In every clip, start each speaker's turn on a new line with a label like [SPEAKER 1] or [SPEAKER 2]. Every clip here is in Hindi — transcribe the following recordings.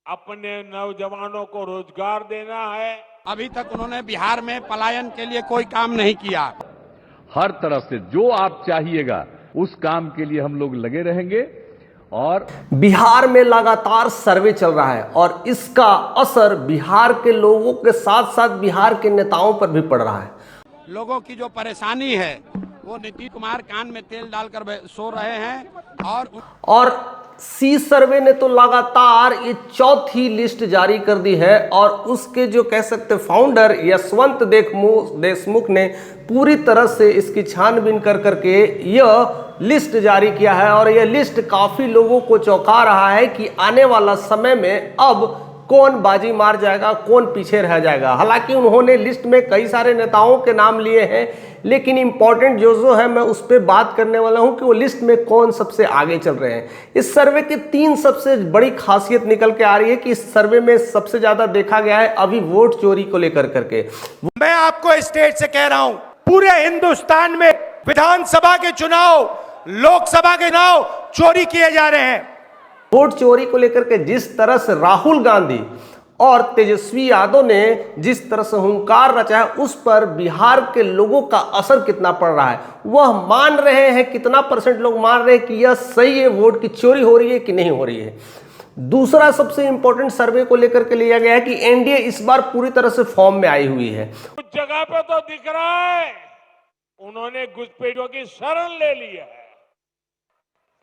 [SPEAKER 1] अपने नौजवानों को रोजगार देना है।
[SPEAKER 2] अभी तक उन्होंने बिहार में पलायन के लिए कोई काम नहीं किया।
[SPEAKER 3] हर तरफ से जो आप चाहिएगा उस काम के लिए हम लोग लगे रहेंगे। और
[SPEAKER 4] बिहार में लगातार सर्वे चल रहा है और इसका असर बिहार के लोगों के साथ साथ बिहार के नेताओं पर भी पड़ रहा है।
[SPEAKER 2] लोगों की जो परेशानी है वो नीतीश कुमार कान में तेल डालकर सो रहे हैं।
[SPEAKER 4] और सी सर्वे ने तो लगातार ये चौथी लिस्ट जारी कर दी है और उसके जो कह सकते फाउंडर यशवंत देशमुख ने पूरी तरह से इसकी छानबीन कर करके यह लिस्ट जारी किया है। और यह लिस्ट काफी लोगों को चौंका रहा है कि आने वाला समय में अब कौन बाजी मार जाएगा, कौन पीछे रह जाएगा। हालांकि उन्होंने लिस्ट में कई सारे नेताओं के नाम लिए हैं, लेकिन इंपॉर्टेंट जो है मैं उस पर बात करने वाला हूं कि वो लिस्ट में कौन सबसे आगे चल रहे हैं। इस सर्वे की 3 सबसे बड़ी खासियत निकल के आ रही है कि इस सर्वे में सबसे ज्यादा देखा गया है अभी वोट चोरी को लेकर करके।
[SPEAKER 5] मैं आपको स्टेट से कह रहा हूं, पूरे हिंदुस्तान में विधानसभा के चुनाव, लोकसभा के चुनाव चोरी किए जा रहे हैं।
[SPEAKER 4] वोट चोरी को लेकर के जिस तरह से राहुल गांधी और तेजस्वी यादव ने जिस तरह से हुंकार रचा है उस पर बिहार के लोगों का असर कितना पड़ रहा है, वह मान रहे हैं, कितना % लोग मान रहे हैं कि यह सही है, वोट की चोरी हो रही है कि नहीं हो रही है। दूसरा सबसे इंपॉर्टेंट सर्वे को लेकर के लिया गया है कि एनडीए इस बार पूरी तरह से फॉर्म में आई हुई है।
[SPEAKER 1] कुछ जगह पे तो दिख रहा है उन्होंने घुसपैठियों की शरण ले ली है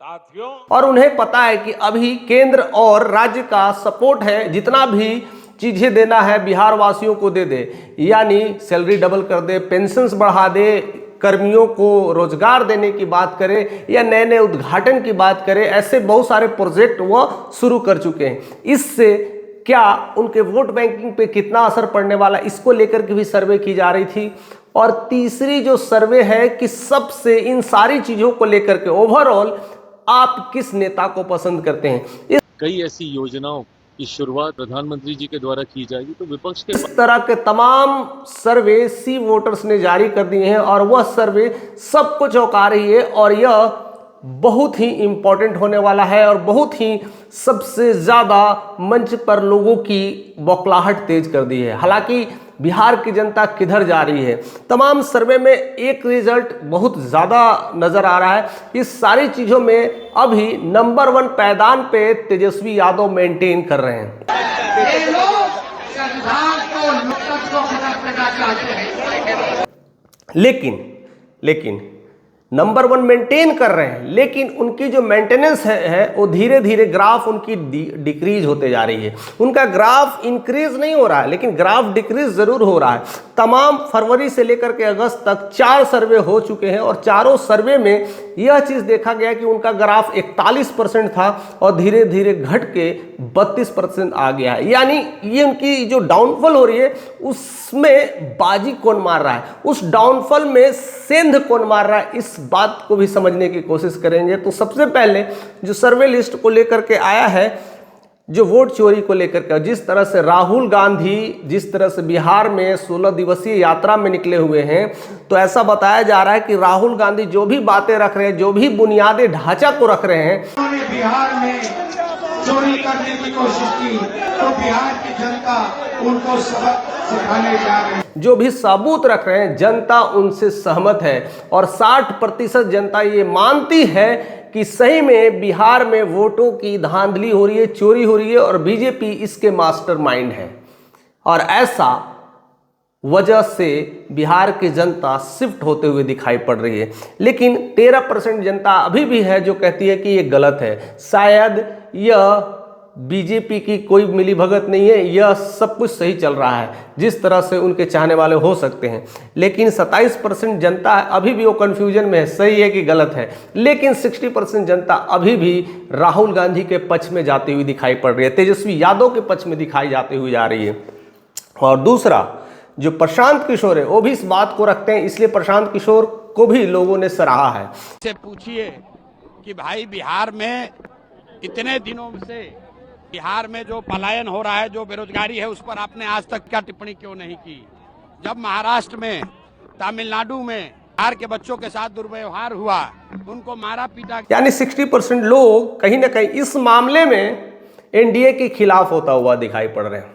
[SPEAKER 1] साथियों।
[SPEAKER 4] और उन्हें पता है कि अभी केंद्र और राज्य का सपोर्ट है, जितना भी चीजें देना है बिहार वासियों को दे दे, यानी सैलरी डबल कर दे, पेंशन्स बढ़ा दे, कर्मियों को रोजगार देने की बात करें या नए नए उद्घाटन की बात करें, ऐसे बहुत सारे प्रोजेक्ट वह शुरू कर चुके हैं। इससे क्या उनके वोट बैंकिंग पे कितना असर पड़ने वाला, इसको लेकर के भी सर्वे की जा रही थी। और तीसरी जो सर्वे है कि सबसे इन सारी चीजों को लेकर के ओवरऑल आप किस नेता को पसंद करते हैं।
[SPEAKER 6] कई ऐसी योजनाओं की शुरुआत प्रधानमंत्री जी के द्वारा की जाएगी, तो विपक्ष के
[SPEAKER 4] इस तरह के तमाम सर्वे सी वोटर्स ने जारी कर दिए हैं और वह सर्वे सबको चौंका रही है और यह बहुत ही इंपॉर्टेंट होने वाला है और बहुत ही सबसे ज्यादा मंच पर लोगों की बौखलाहट तेज कर दी है। हालांकि बिहार की जनता किधर जा रही है, तमाम सर्वे में एक रिजल्ट बहुत ज्यादा नजर आ रहा है। इस सारी चीजों में अभी नंबर 1 पायदान पे तेजस्वी यादव मेंटेन कर रहे हैं। लेकिन नंबर 1 मेंटेन कर रहे हैं, लेकिन उनकी जो मेंटेनेंस है वो धीरे धीरे ग्राफ उनकी डिक्रीज होते जा रही है। उनका ग्राफ इंक्रीज नहीं हो रहा है, लेकिन ग्राफ डिक्रीज जरूर हो रहा है। तमाम फरवरी से लेकर के अगस्त तक 4 सर्वे हो चुके हैं और चारों सर्वे में यह चीज देखा गया कि उनका ग्राफ 41% था और धीरे धीरे घट के 32% आ गया है। यानी ये उनकी जो डाउनफॉल हो रही है उसमें बाजी कौन मार रहा है, उस डाउनफॉल में सेंध कौन मार रहा है, इस बात को भी समझने की कोशिश करेंगे। तो सबसे पहले जो सर्वे लिस्ट को लेकर के आया है, जो वोट चोरी को लेकर के, जिस तरह से राहुल गांधी जिस तरह से बिहार में 16 दिवसीय यात्रा में निकले हुए हैं, तो ऐसा बताया जा रहा है कि राहुल गांधी जो भी बातें रख रहे हैं, जो भी बुनियादी ढांचा को रख रहे हैं,
[SPEAKER 5] उन्होंने बिहार में चोरी करने की कोशिश की तो बिहार की जनता उनको सबक सिखाने जा रही है।
[SPEAKER 4] जो भी सबूत रख रहे हैं जनता उनसे सहमत है और 60% जनता ये मानती है कि सही में बिहार में वोटों की धांधली हो रही है, चोरी हो रही है और बीजेपी इसके मास्टरमाइंड है। और ऐसा वजह से बिहार की जनता शिफ्ट होते हुए दिखाई पड़ रही है। लेकिन 13% जनता अभी भी है जो कहती है कि ये गलत है, शायद यह बीजेपी की कोई मिलीभगत नहीं है, यह सब कुछ सही चल रहा है जिस तरह से उनके चाहने वाले हो सकते हैं। लेकिन 27% जनता अभी भी वो कंफ्यूजन में है, सही है कि गलत है। लेकिन 60% जनता अभी भी राहुल गांधी के पक्ष में जाती हुई दिखाई पड़ रही है, तेजस्वी यादव के पक्ष में दिखाई जाती हुई जा रही है। और दूसरा जो प्रशांत किशोर है वो भी इस बात को रखते हैं, इसलिए प्रशांत किशोर को भी लोगों ने सराहा है।
[SPEAKER 2] से पूछिए कि भाई बिहार में इतने दिनों से बिहार में जो पलायन हो रहा है, जो बेरोजगारी है, उस पर आपने आज तक क्या टिप्पणी क्यों नहीं की? जब महाराष्ट्र में, तमिलनाडु में बिहार के बच्चों के साथ दुर्व्यवहार हुआ, उनको मारा पीटा,
[SPEAKER 4] यानी 60% लोग कहीं ना कहीं इस मामले में एनडीए के खिलाफ होता हुआ दिखाई पड़ रहे हैं।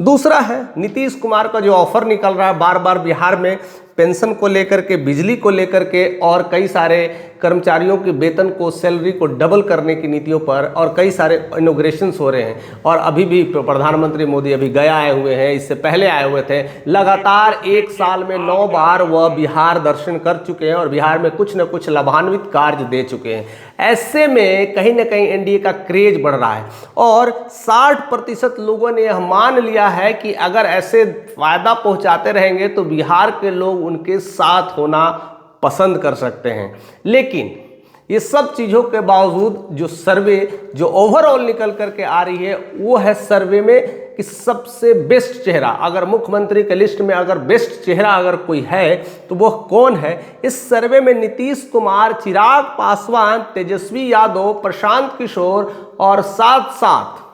[SPEAKER 4] दूसरा है नीतीश कुमार का जो ऑफर निकल रहा है बार बार बिहार में पेंशन को लेकर के, बिजली को लेकर के और कई सारे कर्मचारियों के वेतन को, सैलरी को डबल करने की नीतियों पर, और कई सारे इनॉग्रेशंस हो रहे हैं। और अभी भी प्रधानमंत्री मोदी अभी गया आए हुए हैं, इससे पहले आए हुए थे। लगातार एक साल में 9 बार वह बिहार दर्शन कर चुके हैं और बिहार में कुछ न कुछ लाभान्वित कार्य दे चुके हैं। ऐसे में कहीं ना कहीं एनडीए का क्रेज बढ़ रहा है और 60% लोगों ने यह मान लिया है कि अगर ऐसे फायदा पहुंचाते रहेंगे तो बिहार के लोग उनके साथ होना पसंद कर सकते हैं। लेकिन ये सब चीज़ों के बावजूद जो सर्वे जो ओवरऑल निकल करके आ रही है वो है सर्वे में कि सबसे बेस्ट चेहरा, अगर मुख्यमंत्री के लिस्ट में अगर बेस्ट चेहरा अगर कोई है तो वह कौन है। इस सर्वे में नीतीश कुमार, चिराग पासवान, तेजस्वी यादव, प्रशांत किशोर और साथ साथ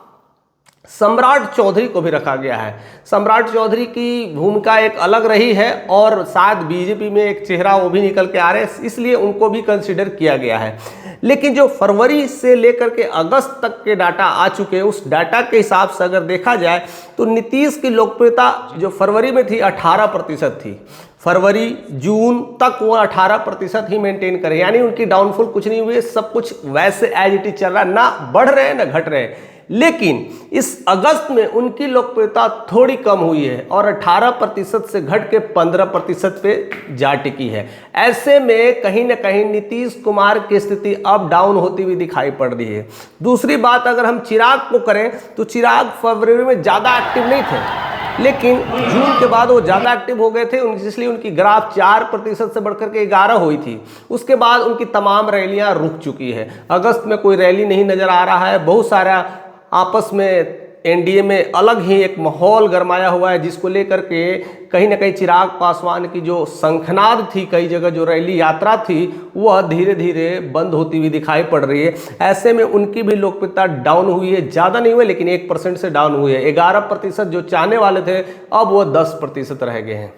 [SPEAKER 4] सम्राट चौधरी को भी रखा गया है। सम्राट चौधरी की भूमिका एक अलग रही है और शायद बीजेपी में एक चेहरा वो भी निकल के आ रहे हैं, इसलिए उनको भी कंसीडर किया गया है। लेकिन जो फरवरी से लेकर के अगस्त तक के डाटा आ चुके हैं, उस डाटा के हिसाब से अगर देखा जाए तो नीतीश की लोकप्रियता जो फरवरी में थी 18% थी। फरवरी जून तक वो 18% ही मेंटेन करे, यानी उनकी डाउनफॉल कुछ नहीं हुई, सब कुछ वैसे एज इट इज चल रहा है, ना बढ़ रहे हैं ना घट रहे हैं। लेकिन इस अगस्त में उनकी लोकप्रियता थोड़ी कम हुई है और 18% से घट के 15% पे जा टिकी है। ऐसे में कहीं ना कहीं नीतीश कुमार की स्थिति अप डाउन होती हुई दिखाई पड़ रही है। दूसरी बात अगर हम चिराग को करें तो चिराग फरवरी में ज़्यादा एक्टिव नहीं थे, लेकिन जून के बाद वो ज़्यादा एक्टिव हो गए थे, इसलिए उनकी ग्राफ 4% से बढ़कर के 11 हुई थी। उसके बाद उनकी तमाम रैलियां रुक चुकी है। अगस्त में कोई रैली नहीं नज़र आ रहा है। बहुत सारा आपस में एनडीए में अलग ही एक माहौल गरमाया हुआ है, जिसको लेकर के कहीं ना कहीं चिराग पासवान की जो शंखनाद थी, कई जगह जो रैली यात्रा थी, वह धीरे धीरे बंद होती हुई दिखाई पड़ रही है। ऐसे में उनकी भी लोकप्रियता डाउन हुई है, ज़्यादा नहीं हुई लेकिन 1% से डाउन हुई है। 11% जो चाहने वाले थे अब वो 10% रह गए हैं।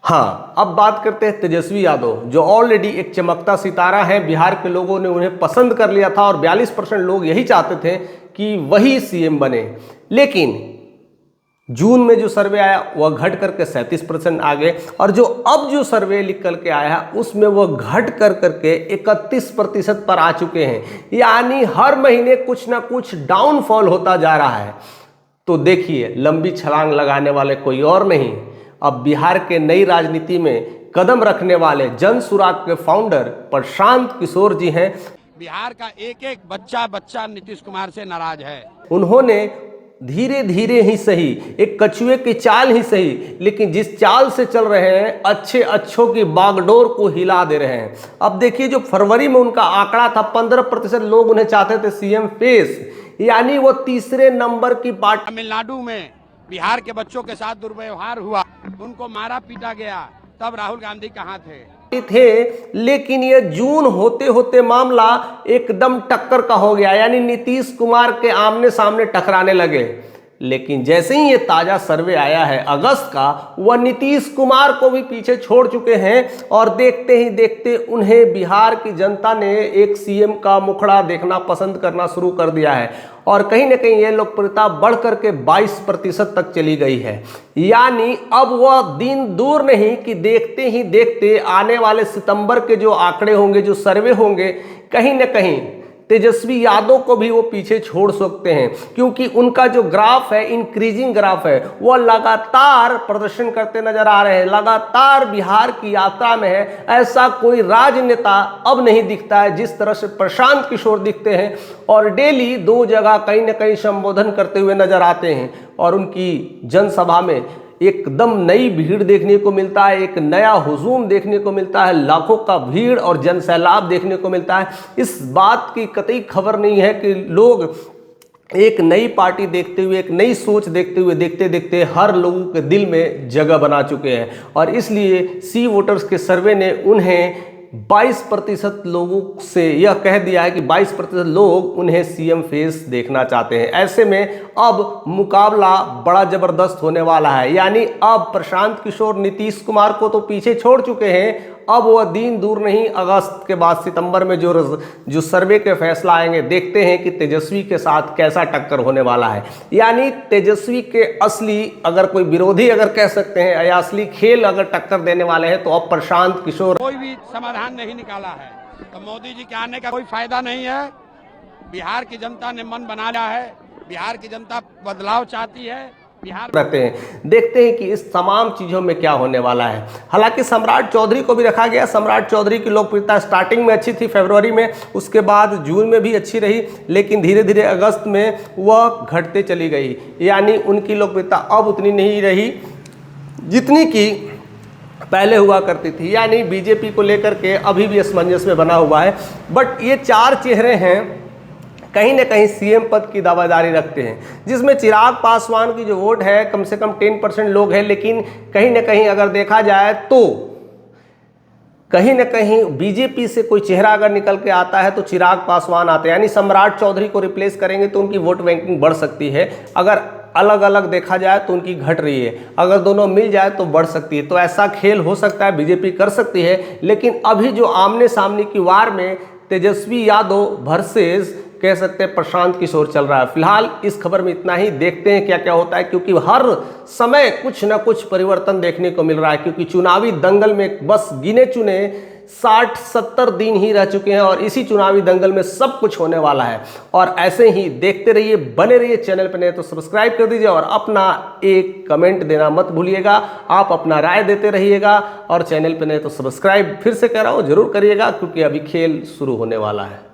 [SPEAKER 4] हाँ, अब बात करते हैं तेजस्वी यादव, जो ऑलरेडी एक चमकता सितारा है। बिहार के लोगों ने उन्हें पसंद कर लिया था और 42% लोग यही चाहते थे कि वही सीएम बने। लेकिन जून में जो सर्वे आया वह घट करके 37% आ गए और जो अब जो सर्वे निकल के आया है उसमें वह घट कर करके 31% पर आ चुके हैं। यानी हर महीने कुछ ना कुछ डाउनफॉल होता जा रहा है। तो देखिए, लंबी छलांग लगाने वाले कोई और नहीं, अब बिहार के नई राजनीति में कदम रखने वाले जन सुराग के फाउंडर प्रशांत किशोर जी हैं।
[SPEAKER 2] बिहार का एक एक बच्चा नीतीश कुमार से नाराज है।
[SPEAKER 4] उन्होंने धीरे धीरे ही सही, एक कछुए की चाल ही सही, लेकिन जिस चाल से चल रहे हैं अच्छों की बागडोर को हिला दे रहे हैं। अब देखिए, जो फरवरी में उनका आंकड़ा था 15% लोग उन्हें चाहते थे सीएम फेस, यानी वो तीसरे नंबर की पार्टी।
[SPEAKER 2] तमिलनाडु में बिहार के बच्चों के साथ दुर्व्यवहार हुआ, उनको मारा पीटा गया, तब राहुल गांधी कहाँ थे?
[SPEAKER 4] लेकिन ये जून होते होते मामला एकदम टक्कर का हो गया, यानी नीतीश कुमार के आमने सामने टकराने लगे। लेकिन जैसे ही ये ताजा सर्वे आया है अगस्त का, वह नीतीश कुमार को भी पीछे छोड़ चुके हैं और देखते ही देखते उन्हें बिहार की जनता ने एक सीएम का मुखड़ा देखना पसंद करना शुरू कर दिया है और कहीं ना कहीं ये लोकप्रियता बढ़ करके 22% तक चली गई है। यानी अब वह दिन दूर नहीं कि देखते ही देखते आने वाले सितंबर के जो आंकड़े होंगे, जो सर्वे होंगे, कहीं ना कहीं तेजस्वी यादव को भी वो पीछे छोड़ सकते हैं, क्योंकि उनका जो ग्राफ है, इंक्रीजिंग ग्राफ है, वह लगातार प्रदर्शन करते नजर आ रहे हैं, लगातार बिहार की यात्रा में है। ऐसा कोई राजनेता अब नहीं दिखता है जिस तरह से प्रशांत किशोर दिखते हैं और डेली 2 जगह कहीं ना कहीं संबोधन करते हुए नजर आते हैं और उनकी जनसभा में एकदम नई भीड़ देखने को मिलता है, एक नया हुजूम देखने को मिलता है, लाखों का भीड़ और जनसैलाब देखने को मिलता है। इस बात की कतई खबर नहीं है कि लोग एक नई पार्टी देखते हुए, एक नई सोच देखते हुए देखते देखते हर लोगों के दिल में जगह बना चुके हैं और इसलिए सी वोटर्स के सर्वे ने उन्हें 22% लोगों से यह कह दिया है कि 22% लोग उन्हें सीएम फेस देखना चाहते हैं। ऐसे में अब मुकाबला बड़ा जबरदस्त होने वाला है। यानी अब प्रशांत किशोर नीतीश कुमार को तो पीछे छोड़ चुके हैं, अब वह दिन दूर नहीं, अगस्त के बाद सितंबर में जो सर्वे के फैसला आएंगे, देखते हैं कि तेजस्वी के साथ कैसा टक्कर होने वाला है। यानी तेजस्वी के असली, अगर कोई विरोधी अगर कह सकते हैं, या असली खेल अगर टक्कर देने वाले हैं तो अब प्रशांत किशोर।
[SPEAKER 2] कोई भी समाधान नहीं निकाला है तो मोदी जी के आने का कोई फायदा नहीं है। बिहार की जनता ने मन बना लिया है, बिहार की जनता बदलाव चाहती है। बिहार
[SPEAKER 4] रहते हैं, देखते हैं कि इस तमाम चीजों में क्या होने वाला है। हालांकि सम्राट चौधरी को भी रखा गया। सम्राट चौधरी की लोकप्रियता स्टार्टिंग में अच्छी थी, फरवरी में, उसके बाद जून में भी अच्छी रही, लेकिन धीरे धीरे अगस्त में वह घटते चली गई। यानी उनकी लोकप्रियता अब उतनी नहीं रही जितनी कि पहले हुआ करती थी। यानी बीजेपी को लेकर के अभी भी असमंजस में बना हुआ है। बट ये चार चेहरे हैं, कहीं ना कहीं सीएम पद की दावेदारी रखते हैं, जिसमें चिराग पासवान की जो वोट है कम से कम 10% लोग हैं। लेकिन कहीं ना कहीं अगर देखा जाए तो कहीं ना कहीं बीजेपी से कोई चेहरा अगर निकल के आता है तो चिराग पासवान आते हैं। यानी सम्राट चौधरी को रिप्लेस करेंगे तो उनकी वोट बैंकिंग बढ़ सकती है। अगर अलग अलग देखा जाए तो उनकी घट रही है, अगर दोनों मिल जाए तो बढ़ सकती है। तो ऐसा खेल हो सकता है, बीजेपी कर सकती है। लेकिन अभी जो आमने सामने की वार में तेजस्वी यादव वर्सेस कह सकते हैं प्रशांत किशोर चल रहा है। फिलहाल इस खबर में इतना ही, देखते हैं क्या क्या होता है, क्योंकि हर समय कुछ ना कुछ परिवर्तन देखने को मिल रहा है। क्योंकि चुनावी दंगल में बस गिने चुने 60-70 दिन ही रह चुके हैं और इसी चुनावी दंगल में सब कुछ होने वाला है। और ऐसे ही देखते रहिए, बने रहिए। चैनल पर नए तो सब्सक्राइब कर दीजिए और अपना एक कमेंट देना मत भूलिएगा। आप अपना राय देते रहिएगा और चैनल पर नए तो सब्सक्राइब फिर से कह रहा हूँ जरूर करिएगा, क्योंकि अभी खेल शुरू होने वाला है।